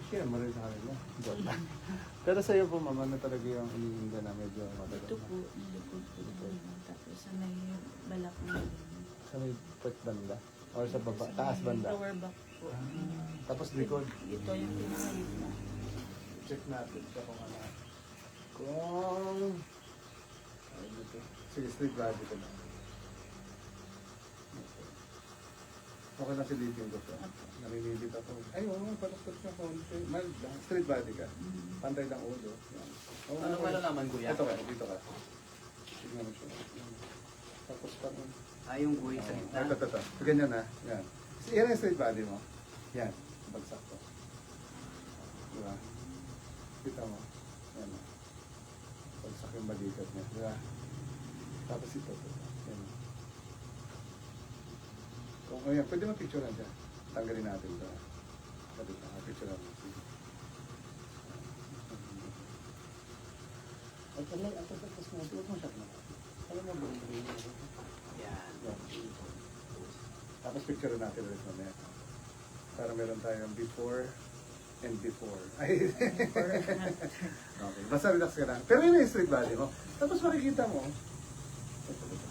share mo rin sa kanila. Joke lang. Pero sa'yo po, mama, na talaga yung iniinda na medyo matagal Ito na. po, nilikod po ito. Tapos sa may balak na Sa may pwet banda? Or sa baba, taas banda? lower back po. Tapos likod. Ito yung pinakayit na. Check natin siya kung ano. Kung... Ay, dito. Sige, sleep body ko na. Okay na silipin ko po. Naninilip ako. Ay, oo, patakot ka konti. Mild lang. Straight body ka. Pantay lang ulo. Yan. Oo, Ano okay. malalaman, kuya? Ito ka, dito ka. Tignan mo siya. Yan. Tapos parang... Yung buhay sa gitna. Ito. Ganyan na. Yan. Yan yung straight body mo. Yan. Bagsak ko. Diba? Kita mo. Yan. Bagsak yung balikat niya. Diba? Tapos ito. Yan. Kung ayan, pwede mag-picture lang siya. Tanggalin natin ito. Pwede na, picture lang. At alay, at tapos mo, huwag mo siya na. Alam mo, buhay mo. Yan. Tapos picture natin ulit mamaya. Para meron tayong before and before. Ay. Okay, basta relax ka lang. Pero yun yung straight body mo. Tapos makikita mo.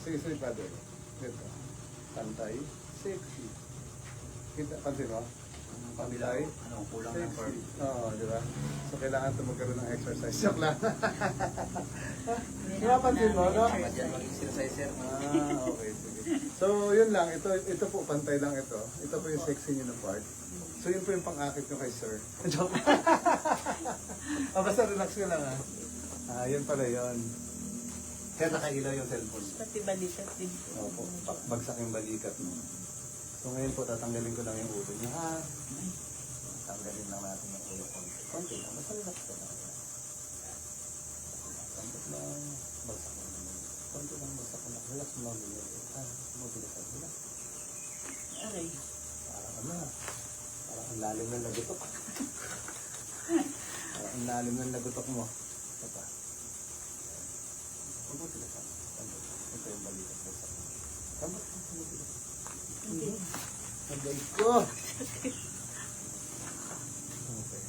Sige, straight body. Ito. Pantay. Sexy. Kita, pansin mo? Pantay. Ano, kulang ng Sexy. form. Oo, di ba? So, kailangan ito magkaroon ng exercise. Joke lang. Di ba, pansin mo, no? Tama dyan, mag-exercise, sir. Okay, sige. So, yun lang. Ito po, pantay lang ito. Ito po yung sexy niyo na part. So, yun po yung pang-akit nyo kay sir. Joke. Basta relax ka lang, ha? Yun pala yun. Kaya nakailaw yung cellphone. Pati balikat din po. Opo, bagsak yung balikat mo. So, ngayon po, tatanggalin ko lang yung ulo niyo, ha? Tanggalin lang natin yung ulo ko. Konti lang. Basta relax ka lang. Konti lang. Bagsak mo lang. Konti lang, bagsak mo lang. Relax mo lang. Ha? Mobilis ka. Relax. Aray. Parang ano, parang ang lalim ng nagutok. Parang ang lalim ng nagutok mo. Ito pa. Mabuti na sana. Ito yung balikat ko sa Tambot ka. Hindi. Agay ko. Okay.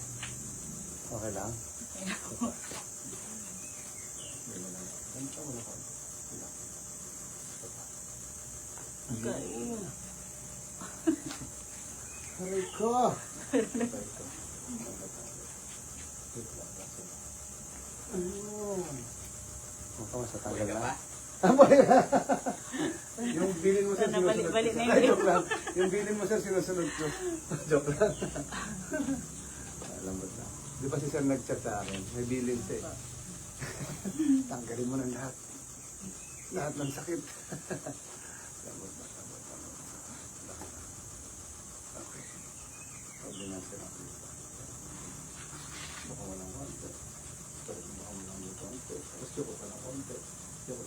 Okay lang? Ito pa. Ganun lang. Ganun ka wala ko. Relax. Ito pa. Okay. Aray ko. Ito. Ayun. Mukha sa tanggal na. Yung bilin mo sir, Sana sinusunod balik-balik ko. na Ay, yun. joke lang. Yung bilin mo sir, sinusunod ko. Joke lang. Lambot lang. Di ba si sir nag-chat sa akin? May bilin siya eh. Tanggalin mo ng lahat. Lahat ng sakit. Lambot lang, lambot lang. Okay. Pwede natin ako dito. Baka walang konti. Pero baka walang konti. Tapos yoko pa ng konti. Yoko.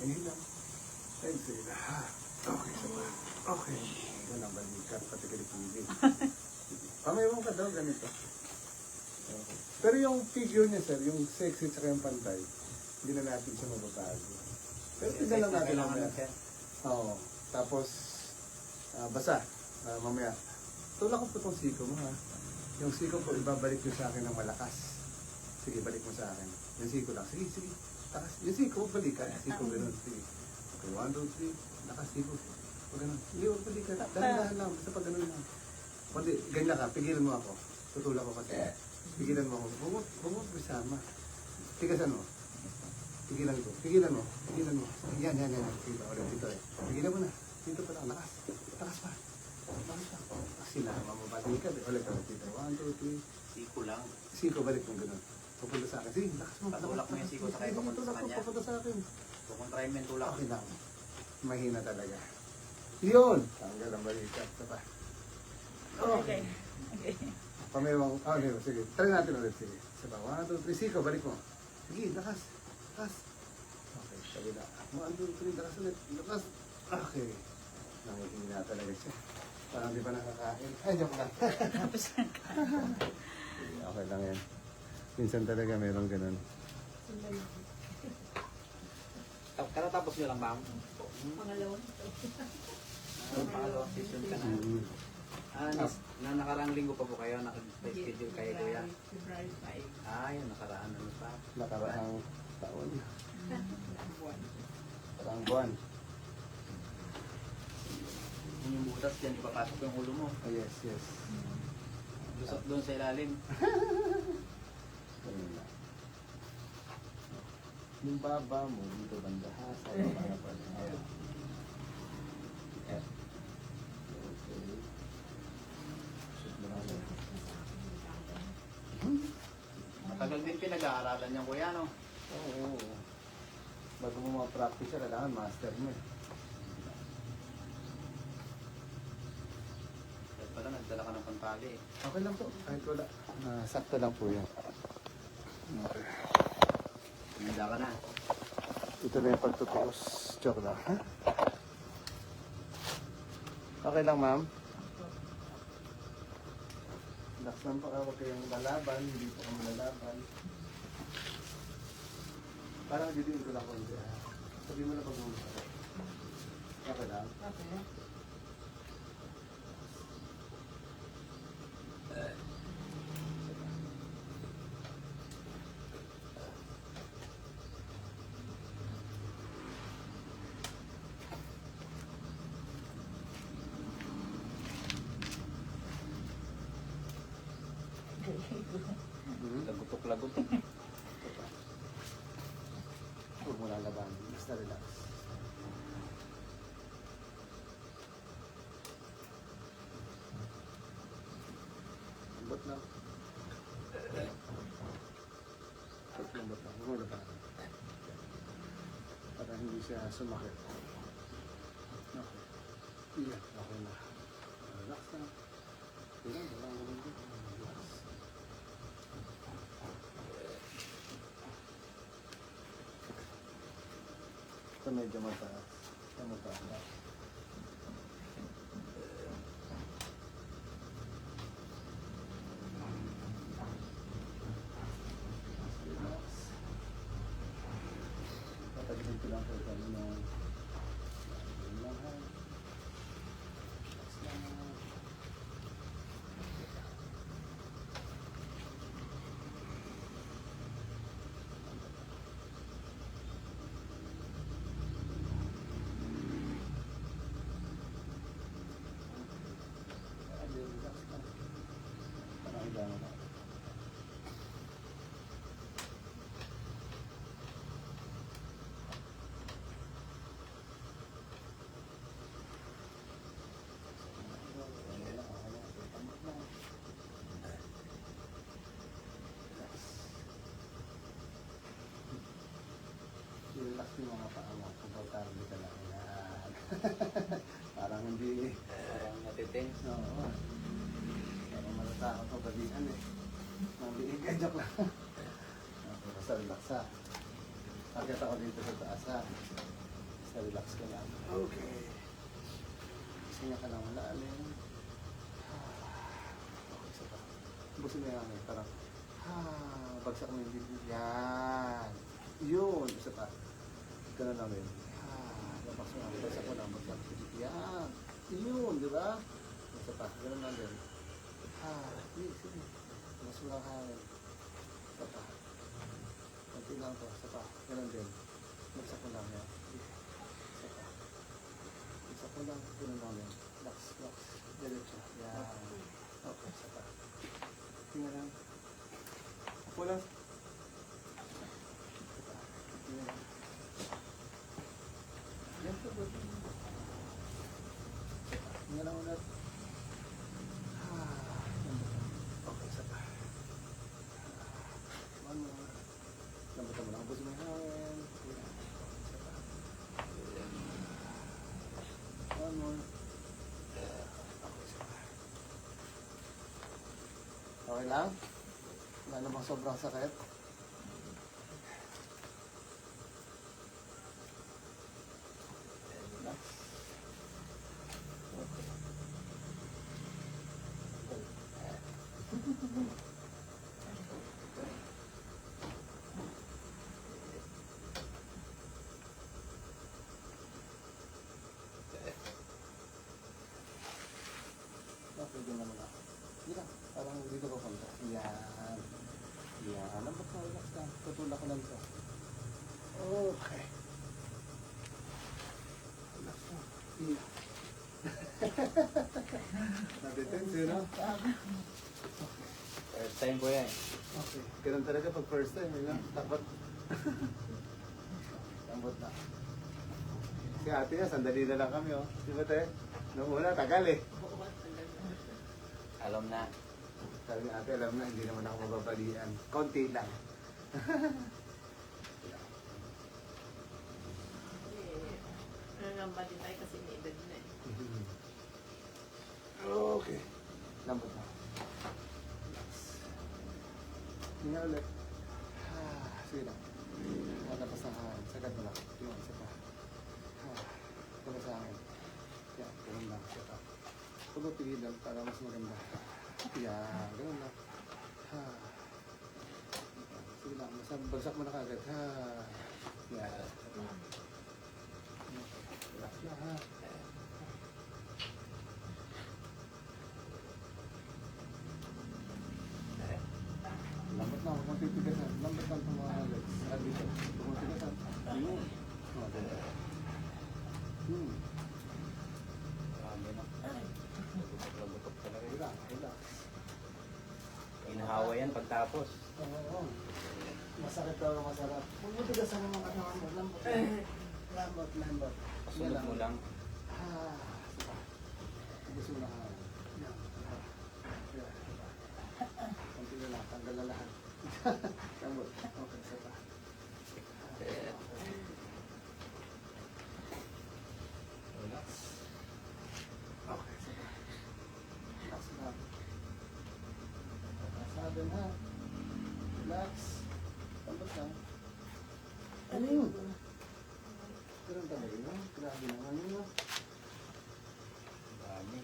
Yan lang. Ay, sige na. Okay, sama. Okay. Yan ang balikat, pati kilikili. Pamayroon ka daw, ganito. Okay. Pero yung figure niya, sir, yung sexy at yung pantay, hindi na natin siya mababago. Pero tignan lang natin mamaya. Oo. Tapos, basa. Mamaya. Tulak ko po itong siko mo, ha? Yung siko po, ibabalik nyo sa akin ng malakas. Sige, balik mo sa akin. Yung siko lang. Sige, sige. Takas. Yung siko, balikan. Siko, ganun. Sige. Okay, 1, 2, 3. Lakas, siko. Pag ganun. Hindi, huwag balikan. Dahan-dahan lang. Basta pag ganun lang. Kundi, ganyan ka. Pigilan mo ako. Tutulak ko kasi. Pigilan mo ako. Bumot, bisama. Tigasan mo. Pigilan ko. Pigilan mo. Pigilan mo. Yan. Dito, ulit dito eh. Pigilan mo na. Dito pa lang. Lakas. Lakas pa. Lakas pa. Kasi na, mamabalikan. Ulit dito. 1, 2, 3. Siko lang. Siko, balik mo ganun. Pupunta sa akin. Sige, lakas mo. Patulak mo yung siko sa kayo, papunta sa kanya. Papunta sa akin. Kukontrahin mo yung tulak. Okay lang. Mahina talaga. Yun! Tanggal ang balikat. Ito pa. Okay. Okay. Pamayroong, okay, sige. Try natin ulit. Sige. Isa pa. 1, 2, 3. Siko, balik mo. Sige, lakas. Lakas. Okay, sabi na. 1, 2, 3. Lakas ulit. Lakas. Okay. Nangihina talaga siya. Parang di pa nakakain. Ay, joke lang. Tapos na ka. Okay lang yan. Minsan talaga mayroong ganun. Katatapos nyo lang, ma'am. Pangalawa. Pangalawang session ka na. Na nakarang linggo pa po kayo, naka-schedule kayo kuya. February 5. Yun, nakaraan ano pa. Nakaraang taon. Buwan. Nakaraang buwan. Yun yung butas dyan, ipapasok yung ulo mo. Oh, yes, yes. Lusot doon sa ilalim. Ganun lang. Yung baba mo, dito banda ha, sa baba na pala. Okay. Shoot mo lang. Matagal din pinag-aaralan niya kuya, no? Oo. Bago mo ma-practice siya, kailangan master mo eh. Dahil pala, nagdala ka ng pantali eh. Okay lang po, kahit wala. Sakto lang po yan. Okay. Handa ka na. Ito na yung pagtutuos. Joke lang, ha? Okay lang, ma'am. Relax lang po, huwag kayong lalaban, hindi po kami lalaban. Parang didiin ko lang konti, ha? Sabi mo na pag-uusap. Okay lang? Okay. Lagutok-lagutok. Huwag mo lalaban, basta relax. Lambot lang. Lambot lang, huwag mo labanan. Para hindi siya sumakit. Okay. Iya, okay na. Relax lang. Relax lang. Relax. Ito medyo mataas. Ito mataas. Relax. Patagilid ko lang kayo kami ng lang ha. Relax lang. Relax lang. Parang gano'n na. Relax yung mga paa mo. Komportable ka lang. Yan. Parang hindi. Parang natitense. Oo. Parang matatakot ko balikan eh. Mabilig ka, joke lang. Okay, basta relax ha. Akit ako dito sa taas ha. Basta relax ka lang. Okay. Singa ka lang malalim. Okay, isa pa. Busin mo yan eh. Parang, bagsak mo yung bibig. Yan. Yun. Isa pa. Ganun lang yun. Labas mo lang. Bagsak mo lang. Bagsak mo yung bibig. Yan. Yun, di ba? Isa pa. Ganun lang din. Sige. Labas mo lang hangin. Isa pa. Kunti lang to. Isa pa. Ganun din. Bagsak mo lang yan. Isa pa. Isa pa lang. Ganun lang din. Relax. Diretso. Yan. Okay, isa pa. Tingnan lang. Ako lang. Tingnan lang. Yan po. Tingnan lang ulit. Okay, isa pa. One more. Lambutan mo lang. Abusin mo yung hangin. Isa pa. One more. Okay, isa pa. Okay lang? Wala namang sobrang sakit. Relax. Okay. Okay, Parang dito ko konti. Yan. Yan. Lambot na, relax lang. Tutulak ko lang ito. Okay. Relax lang. Yan. Natitense yun, no? First time po yan. Okay. Ganun talaga pag first time, yun, no? Dapat. Lambot na. Si ate niya, sandali na lang kami, oh. Di ba, te? Nung una, tagal eh. Alam na. Sabi ni ate, alam na, hindi naman ako mababalian. Konti lang. Nangamba din tayo kasi may edad na eh. Okay. Lambot na. Hinga ulit. Sige lang. Malabas na hangin. Sagad mo lang. Yun, isa pa. Labas na hangin. Yan, ganun lang. Shut up. Huwag pigilan para mas maganda. Yan, ganun lang. Sige lang. Bagsak mo na kagad. Yan. Relax na, ha. Lambat na, huwag mong titigasan. Lambat lang itong mga legs. Dito. Huwag mong titigasan. Ayun. Marami na. Butok talaga. Relax, relax. Inahawa yan pagtapos. Oo. Masakit daw, masarap. Huwag mong tigasan ng mga lambot. Lambot. Lambot, lambot. Sunod mo lang. Gusto mo na ka. Yan. Konti na lang, tanggal na lahat. Lambot. Okay, isa pa. Relax. Okay, isa pa. Relax lang. Sabi na. Relax. Lambot lang. Ano yun? Ganun talaga yun. Grabe naman yun. Marami.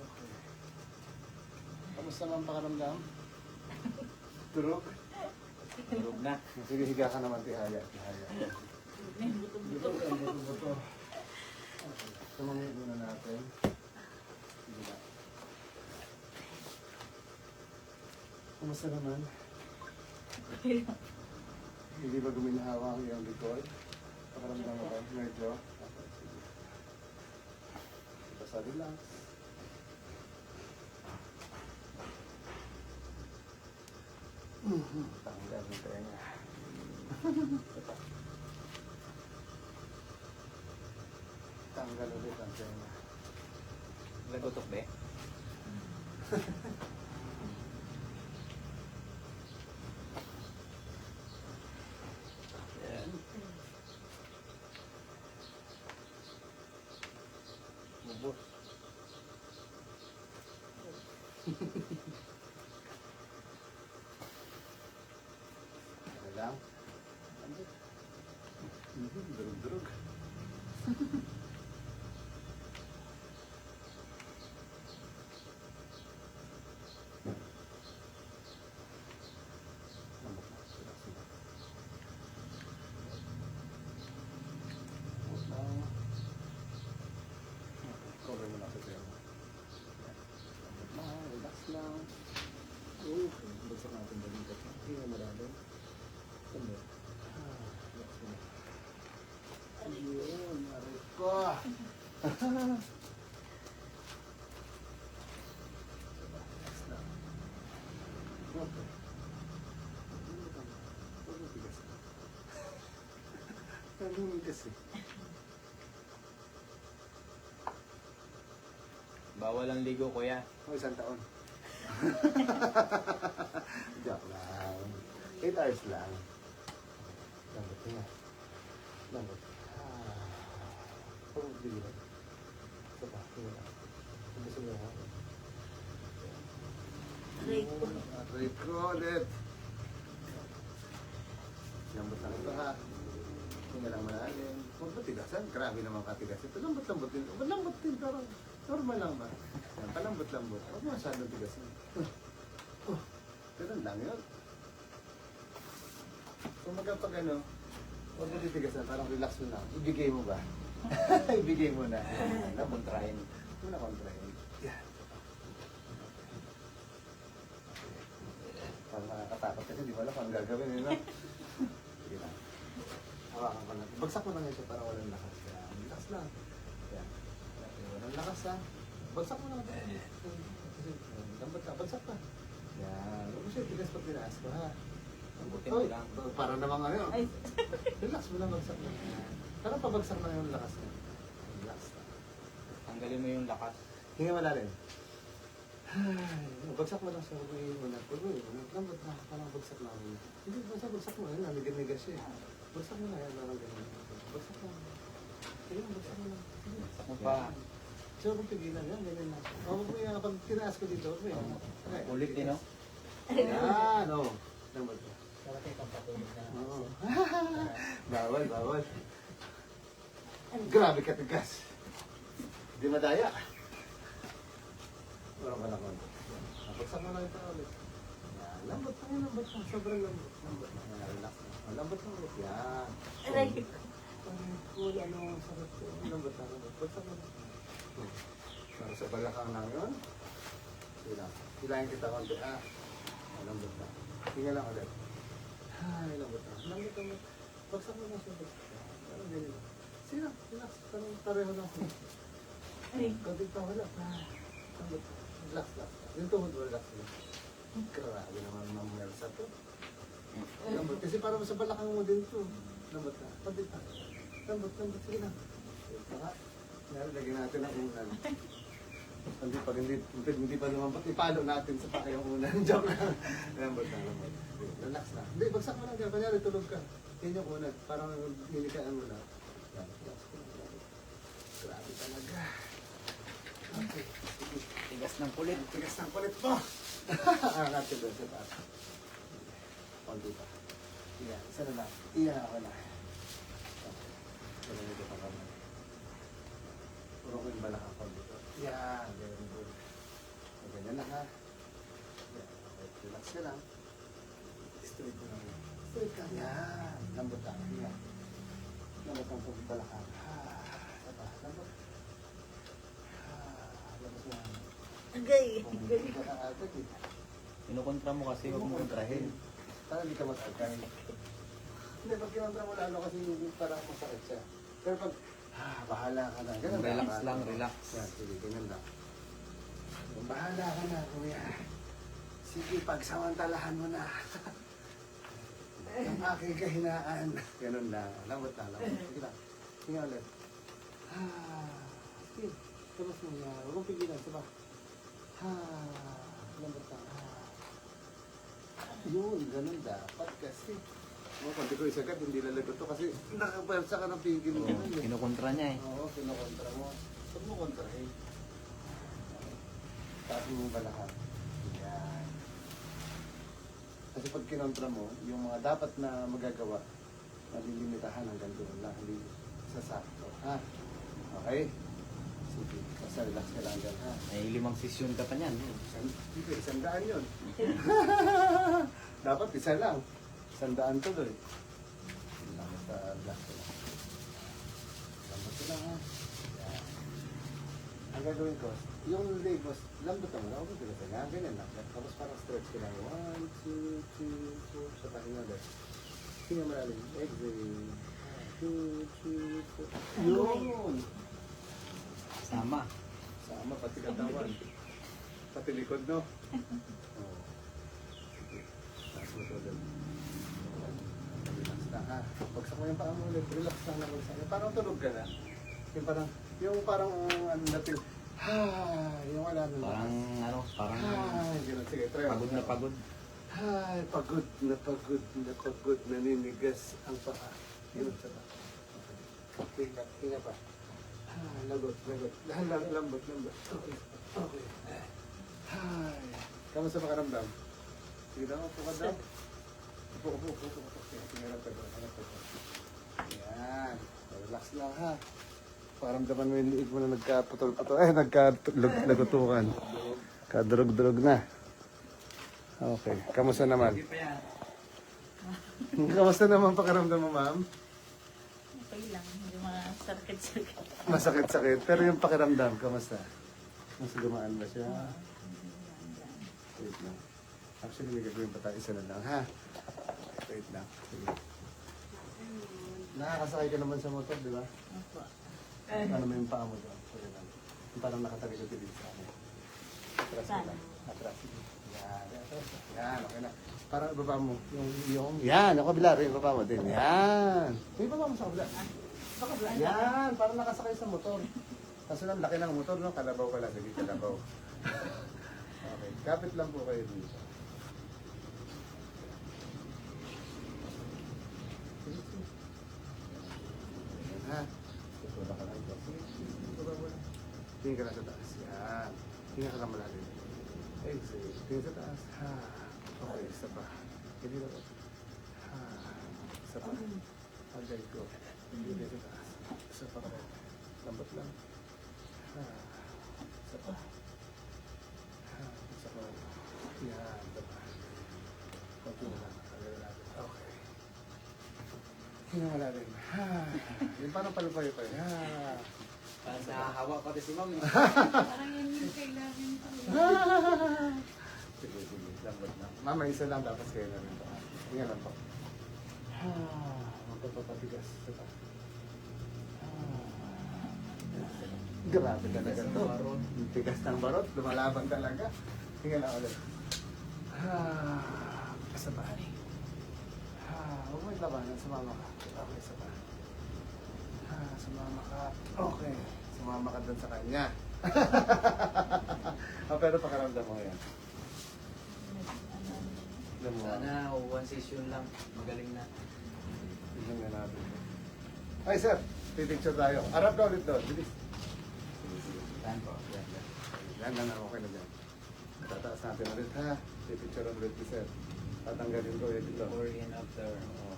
Okay. Kamusta naman pakaramdam? Turog? Tulog na. Sige, higa ka naman, Tihaya. Tihaya. Buto, buto. Okay. Tumamit muna natin. Sige na. Kamusta naman? Hindi ba guminahawa ang iyong likod? Pakaramdam mo ba? Medyo? Okay, sige. Basta relax. Tanggal yung tenga. Tanggal ulit ang tenga. Nagutok ba eh? Yan. Bubos. Ano lang? Durug-durug. Lambot na. Relax na. Lambot lang. Okay, cover mo lang sa tayo mo. Lambot lang. Relax lang. Okay, bagsak natin balikat. Hinga malalim. Lambot. Relax mo. Ayun, aray ko. Relax lang. Okay. Huwag mo tigas na. Tanong kasi. Bawal ang ligo, kuya. O, 1 taon. Joke lang. 8 hours lang. Lambot nga. Lambot. Huwag mo tigilan. Saba, tingnan. Gusto mo nga. Aray ko. Aray ko ulit. Lambot lang ito, ha. Kung lang malalim. Huwag mo tigasan. Grabe naman katigas ito. Lambot-lambot din. Lambot din, pero normal lang ba? Yan, palambot-lambot. Huwag mo masyadong tigasan. Ganun lang yun. Kung magkapag ano, huwag mo titigasan. Parang relax mo lang. Ibigay mo ba? Ibigay mo na. Nakontrahin. Muna kontrahin. Yan. kasi di mo alam kung ang gagawin, no? Sige lang. Hawakan ko natin. Bagsak mo lang ito para walang lakas. Kaya, relax lang. Yan. Walang lakas ha. Bagsak mo lang ito. Kasi, lambat ka. Bagsak ka. Yan. Huwag mo siya tigas pag tinaas ko ha. Lambutin mo lang. Para namang ano. Ay, Relax mo lang, bagsak lang. Parang pabagsak na yung lakas niya. Relax lang. Tanggalin mo yung lakas. Hinga malalim. Ay, bagsak mo lang siya. Huwag mo na. Lambot na. Parang bagsak lang. Hindi, bagsak mo. Ayun, namigan-migan siya. Bagsak mo na. Yan, parang ganyan. Bagsak lang. Ayun, bagsak mo lang. Sak mo pa. So, kung pigilan yan, ganyan na. O, huwag mo yan. Kapag tinaas ko dito, huwag mo yan. Okay. Ulit din, no? Yan, o. Lambot ka. Dapat kayo pampatulog na. Oo. Bawal, bawal. Grabe ka tigas. Di madaya. Wala ka naman. Napagsak mo lang ito ulit. Yan. Lambot lang yan, lambot lang. Sobrang lambot. Lambot lang. Yan, relax lang. Lambot lang ulit. Yan. aray. Cool, ano, sakit ko. Lambot lang, lambot. Bagsak mo lang. Para sa balakang lang yun. Hilahin kita konti. Lambot lang. Hinga lang ulit. Ay, lambot lang. Lambot lang. Bagsak mo lang siya. Bagsak lang. Parang ganyan lang. Sige lang, relax. Parang pareho lang. Aray. Konting pa, wala. Lambot lang. Relax lang. Yung tuhod mo, relax lang. Grabe naman ng Melsa to. Lambot. Kasi parang sa balakang mo din to. Lambot lang. Konting pa. Lambot, lambot. Sige lang. Saka, lagyan natin ang unan. Hindi pa naman pati ipalo natin sa pakayang unan. Joke lang. Lambot lang, lambot. Relax lang. Hindi, bagsak mo lang dyan. Kanyari, tulog ka. Yan yung unan. Parang nilikaan mo lang. Relax. Grabe talaga. Okay. Sige. Tigas ng kulit. Tigas ng kulit mo. Angat ka doon sa taas. Konti pa. Iyan. Isa na lang. Iyan ako na. Ganun ito pa kami. Puro ko yung balak ako dito. Yan. Very good. Ganyan lang ha. Yan. Okay. Relax ka lang. Straight mo lang. Straight ka. Yan. Lambot lang. Yan. Lambot lang sa balakang. Sapa. Lambot. Labas na. Agay. Kung hindi ka nakagad eh. Kinukontra mo kasi, huwag mo kontrahin. Para hindi ka mag-agay. Hindi, pag kinontra mo lalo kasi hindi parang masakit siya. Pero pag, bahala ka na. Ganun Relax bahala lang, ka. relax. Yan, sige, ganyan lang. Bahala ka na, kuya. Sige, pagsamantalahan mo na. Ang aking kahinaan. Ganun lang. Lambot na, lambot. Sige lang. Sige ulit. Sige. Tapos mo niya. Huwag mong pigilan. Diba? Lambot lang. Yun, ganun dapat kasi. Pati ko isagad, hindi lalagot to kasi nakapwersa ka ng pigil mo. Kinukontra niya eh. Oo, kinukontra mo. Huwag mo kontrahin. Taas mo yung balakang. Yan. Kasi pag kinontra mo, yung mga dapat na magagawa, nalilimitahan hanggang doon lang, hindi sasakto. Ha? Okay? Sige, basta relax ka lang dyan, ha? May 5 sesyon ka pa niyan. Isang daan yun. Dapat isa lang. 100 tuloy. Basta relax ka lang. Lambot ka lang, ha? Yan. Ang gagawin ko, yung Legos, lambot naman ako. Ganyan lang. Tapos parang stretch ko lang. 1, 2, 3, 4. Sa pahinga ulit. Hinga malalim. Exhale. 2, 3, 4. Yun! Sama. Sama, pati katawan. Pati likod, no? Oo. Sige. Taas mo ito ulit. Relax na, ha? Bagsak mo yung paa mo ulit. Relax lang na bagsak. Parang tulog ka na. Yung parang ano natin. Yung wala na. Parang ano, parang Ganun. Sige, try mo. pagod na pagod. Pagod na pagod na pagod. Naninigas ang paa. Ganun sa paa. Okay. Hinga pa. Lagot. Lambot. Okay. Kamusta pakaramdam? Sige daw, upo ka daw. Upo. Tingnan ka daw. Yan. Relax lang ha. Paramdaman mo yung liig mo na nagkaputol-putol. Nagkatukan. Kadurog-durog na. Okay. Kamusta naman? Hindi pa yan. Kamusta naman pakaramdam mo, ma'am? Okay lang. Hindi mga sakit-sakit. Masakit-sakit. Pero yung pakiramdam, kamusta? Mas gumaan ba siya? Wait lang. Actually, may gagawin pa tayo. Isa na lang, ha? Wait lang. Sige. Nakakasakay ka naman sa motor, di ba? Opo. Ano mo yung paa mo doon? So, yun lang. Yung parang nakatalikod din sa akin. Atras ka lang. Atras. Yan. Atras. Yan. Okay na. Parang ibaba mo. Yung. Yan. Yung kabila rin. Ibaba mo din. Yan. Yung ibaba mo sa kabila. Yan. Parang nakasakay sa motor. Kaso lang, laki ng motor, no? Kalabaw pala. Sige, kalabaw. Okay. Kapit lang po kayo dito. Ha? Tutulak ka lang ito. Tutulak mo lang. Tingin ka lang sa taas. Yan. Tingin ka lang malalim. Exhale. Tingin sa taas. Ha. Okay, isa pa. Hindi na pa. Ha. Isa pa. Agay ko. Tingin sa taas. Isa pa. Lambat lang. Ha. Isa pa. Ha. Isa pa. Yan. Isa pa. Kunti na lang. Agay natin. Okay. Tingnan natin. Ha. Yung parang palupay-pay. Ha. Parang nahahawa pati si ma'am. Parang yan yung kailangan ko. Sige, sige. Lambot lang. Mama, isa lang tapos kayo na rin. Tingnan lang po. Ha. Magpapatigas. Ito. Grabe talaga to. Yung tigas ng barot. Lumalaban talaga. Tingnan lang ulit. Ha. Isa pa. Ha. Huwag mo itlabanan. Sumama ka. Okay, isa pa. Ha. Sumama ka. Okay. Sumama ka dun sa kanya. Pero pakaramdam mo yan. Alam mo. Sana one session lang. Magaling na. Tignan nga natin. Ay, sir. Pipicture tayo. Harap ka ulit doon. Bilis. Sige, sige. Saan po? Yan, yan. Yan na, okay na dyan. Tataas natin ulit, ha? Pipicture ulit ni sir. Tatanggalin ko ulit ito. Before and after. Oo.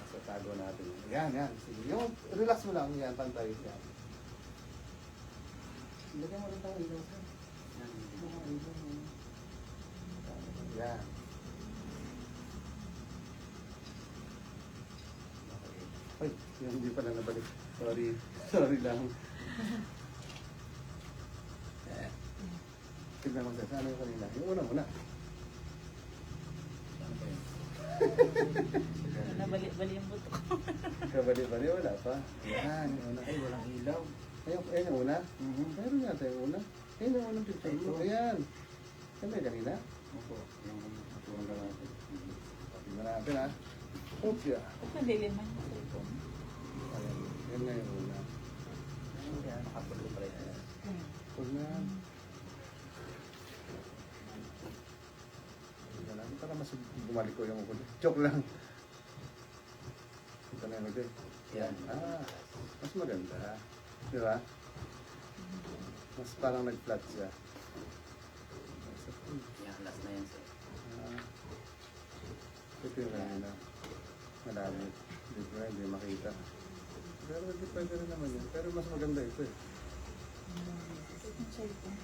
Sa tago natin. Yan, yan. Sige. Yung, relax mo lang. Yan, pantay. Yan. Lagyan mo rin tayo ilaw, sir. Yan. Yan. Ay, yung hindi pala nabalik. Sorry. Sorry lang. Tignan mo, sir. Ano yung kanina? Yung una muna. Ano ba yun? Nabali-bali yung buto ko. Kabali-bali, wala pa. Yan, yung una. Ay, walang ilaw. Ayun yung una. Meron yata yung una. Ayun yung unang picture mo. Ayan. Yan ba yung kanina? Opo. Yung Patulang ka natin. Tingnan natin, ha? Oops, yeah. Maliliman yung cellphone. Ayan. Yan nga yung una. kaya nakapulo pala yan. Huwag na. Tingnan natin. Para mas bumalik ko yung ulo. Joke lang. Ito na yung ulo. Yan. Ah, mas maganda. Di ba? Mas parang nag-flat siya. Yan, last na yan sir. Ah, ito yung kanina. Malamit. Hindi ko hindi makita. Pero hindi pwede rin naman yun. Pero mas maganda ito eh. Yung cellphone.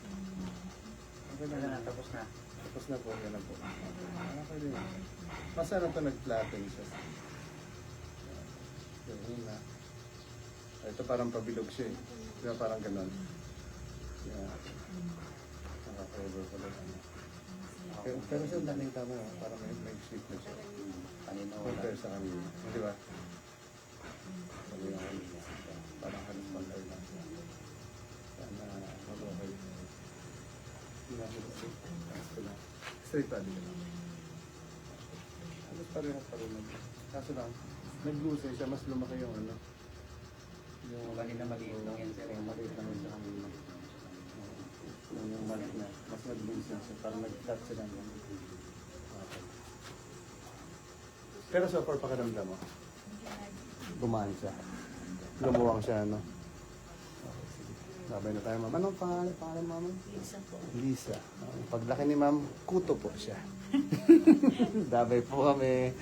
Okay na Wala yan. na, tapos na. Tapos na po. Yan na po. Okay din. Mas ano ito nag-flatten siya. Yan na. Ito parang pabilog siya eh. Di ba parang ganon? Yan. Nakaka-over pala. Pero siya daming tama. Parang may shape na siya. Kanina wala. Compare sa kanina. Di ba? Sabi yung kanina. Parang halos pantay lang. Sana mag-okay. Hindi na sila straight. Straight pa din. Halos parehas pa rin. Kaso lang, nag-lose siya. Mas lumaki yung ano. Yung Kanina maliit lang yan sir. yung maliit lang yun sa kanina. Yung maliit na. Mas nag-lose na siya. Parang nag-flat siya lang. Okay. Pero so far pakiramdam mo, gumaan siya. Lumuwang siya, no? Okay, sige. Sabay na tayo, ma'am. Anong pangalan? Pangalan, ma'am? Isa po. Lisa. Paglaki ni ma'am, kuto po siya. Dabay po kami.